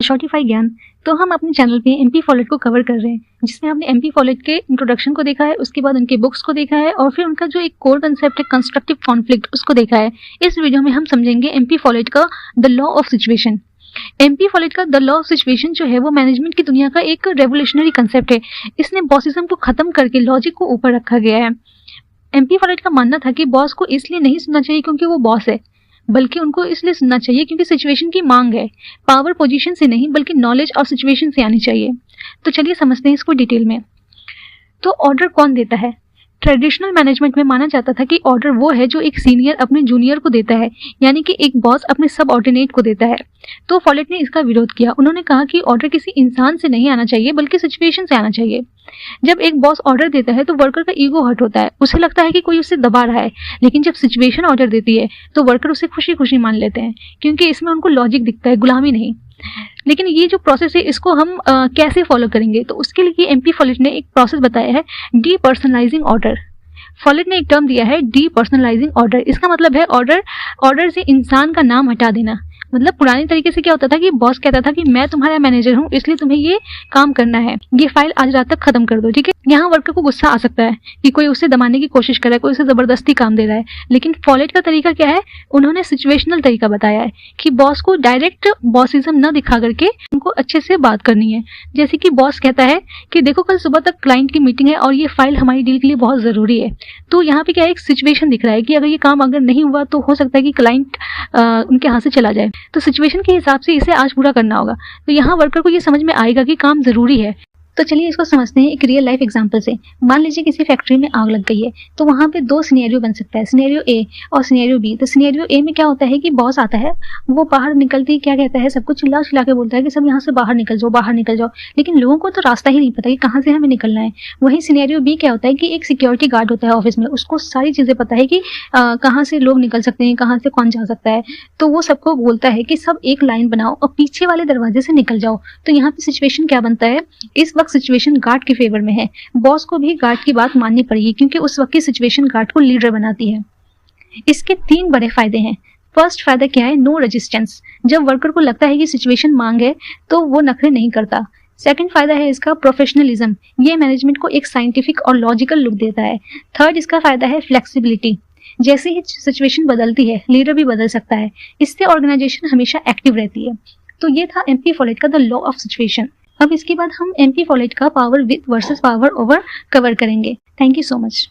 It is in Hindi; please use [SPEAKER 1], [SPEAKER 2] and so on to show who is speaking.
[SPEAKER 1] शॉर्टिफाई ज्ञान। तो हम अपने चैनल पे एमपी फॉलेट को कवर कर रहे हैं, जिसमें हमने एमपी फॉलेट के इंट्रोडक्शन को देखा है, उसके बाद उनके बुक्स को देखा है और फिर उनका जो एक कोर कंसेप्ट है कंस्ट्रक्टिव कॉन्फ्लिक्ट उसको देखा है। इस वीडियो में हम समझेंगे एमपी फॉलेट का the law of situation. MP Follett का द लॉ ऑफ सिचुएशन जो है वो मैनेजमेंट की दुनिया का एक रेवोल्यूशनरी कंसेप्ट है। इसने बॉसिज्म को खत्म करके लॉजिक को ऊपर रखा गया है। एमपी फॉलेट का मानना था कि बॉस को इसलिए नहीं सुनना चाहिए क्योंकि वो बॉस है, बल्कि उनको इसलिए सुनना चाहिए क्योंकि सिचुएशन की मांग है। पावर पोजीशन से नहीं बल्कि नॉलेज और सिचुएशन से आनी चाहिए। तो चलिए समझते हैं इसको डिटेल में। तो ऑर्डर कौन देता है? ट्रेडिशनल मैनेजमेंट में माना जाता था कि ऑर्डर वो है जो एक सीनियर अपने जूनियर को देता है, यानी कि एक बॉस अपने सबऑर्डिनेट को देता है। तो फॉलेट ने इसका विरोध किया। उन्होंने कहा कि ऑर्डर किसी इंसान से नहीं आना चाहिए बल्कि सिचुएशन से आना चाहिए। जब एक बॉस ऑर्डर देता है तो वर्कर का ईगो हर्ट होता है, उसे लगता है कि कोई उसे दबा रहा है। लेकिन जब सिचुएशन ऑर्डर देती है तो वर्कर उसे खुशी खुशी मान लेते हैं, क्योंकि इसमें उनको लॉजिक दिखता है, गुलामी नहीं। लेकिन ये जो प्रोसेस है इसको हम कैसे फॉलो करेंगे? तो उसके लिए एमपी फॉलेट ने एक प्रोसेस बताया है, डीपर्सनलाइजिंग ऑर्डर। फॉलेट ने एक टर्म दिया है डीपर्सनलाइजिंग ऑर्डर। इसका मतलब है ऑर्डर से इंसान का नाम हटा देना। मतलब पुराने तरीके से क्या होता था कि बॉस कहता था कि मैं तुम्हारा मैनेजर हूँ, इसलिए तुम्हें ये काम करना है, ये फाइल आज रात तक खत्म कर दो, ठीक है। यहाँ वर्कर को गुस्सा आ सकता है कि कोई उसे दबाने की कोशिश कर रहा है, कोई उसे जबरदस्ती काम दे रहा है। लेकिन फॉलेट का तरीका क्या है? उन्होंने सिचुएशनल तरीका बताया है कि बॉस को डायरेक्ट बॉसिज्म न दिखा करके उनको अच्छे से बात करनी है। जैसे कि बॉस कहता है कि देखो कल सुबह तक क्लाइंट की मीटिंग है और ये फाइल हमारी डील के लिए बहुत जरूरी है। तो यहाँ पे क्या एक सिचुएशन दिख रहा है कि अगर ये काम अगर नहीं हुआ तो हो सकता है कि क्लाइंट उनके हाथ से चला जाए। तो सिचुएशन के हिसाब से इसे आज पूरा करना होगा। तो यहाँ वर्कर को ये समझ में आएगा कि काम जरूरी है। तो चलिए इसको समझते हैं एक रियल लाइफ एग्जांपल से। मान लीजिए किसी फैक्ट्री में आग लग गई है, तो वहाँ पे दो सिनेरियो बन सकता है, सिनेरियो ए और सिनेरियो बी। तो सिनेरियो ए में क्या होता है कि बॉस आता है, वो बाहर निकलते ही क्या कहता है, सबको चिल्ला चिल्ला के बोलता है कि सब यहाँ से बाहर निकल जाओ, बाहर निकल जाओ। लेकिन लोगों को तो रास्ता ही नहीं पता कि कहाँ से हमें निकलना है। वहीं सिनेरियो बी क्या होता है कि एक सिक्योरिटी गार्ड होता है ऑफिस में, उसको सारी चीजें पता है कि कहाँ से लोग निकल सकते हैं, कहाँ से कौन जा सकता है। तो वो सबको बोलता है कि सब एक लाइन बनाओ और पीछे वाले दरवाजे से निकल जाओ। तो यहाँ पे सिचुएशन क्या बनता है? इस वक्त सिचुएशन गार्ड के फेवर में है। बॉस को भी गार्ड की बात माननी पड़ेगी क्योंकि उस वक्त की सिचुएशन गार्ड को लीडर बनाती है। इसके तीन बड़े फायदे हैं। फर्स्ट फायदा क्या है? No resistance. जब वर्कर को लगता है कि सिचुएशन मांग है तो वो नखरे नहीं करता। सेकंड फायदा है इसका प्रोफेशनलिज्म। ये मैनेजमेंट को एक साइंटिफिक और लॉजिकल लुक देता है। थर्ड इसका फायदा है फ्लेक्सिबिलिटी। जैसे ही सिचुएशन बदलती है लीडर भी बदल सकता है। इससे ऑर्गेनाइजेशन हमेशा एक्टिव रहती है। तो ये था एमपी फॉलेट का द लॉ ऑफ सिचुएशन। अब इसके बाद हम एमपी फॉलेट का power with versus power over cover करेंगे। Thank you so much.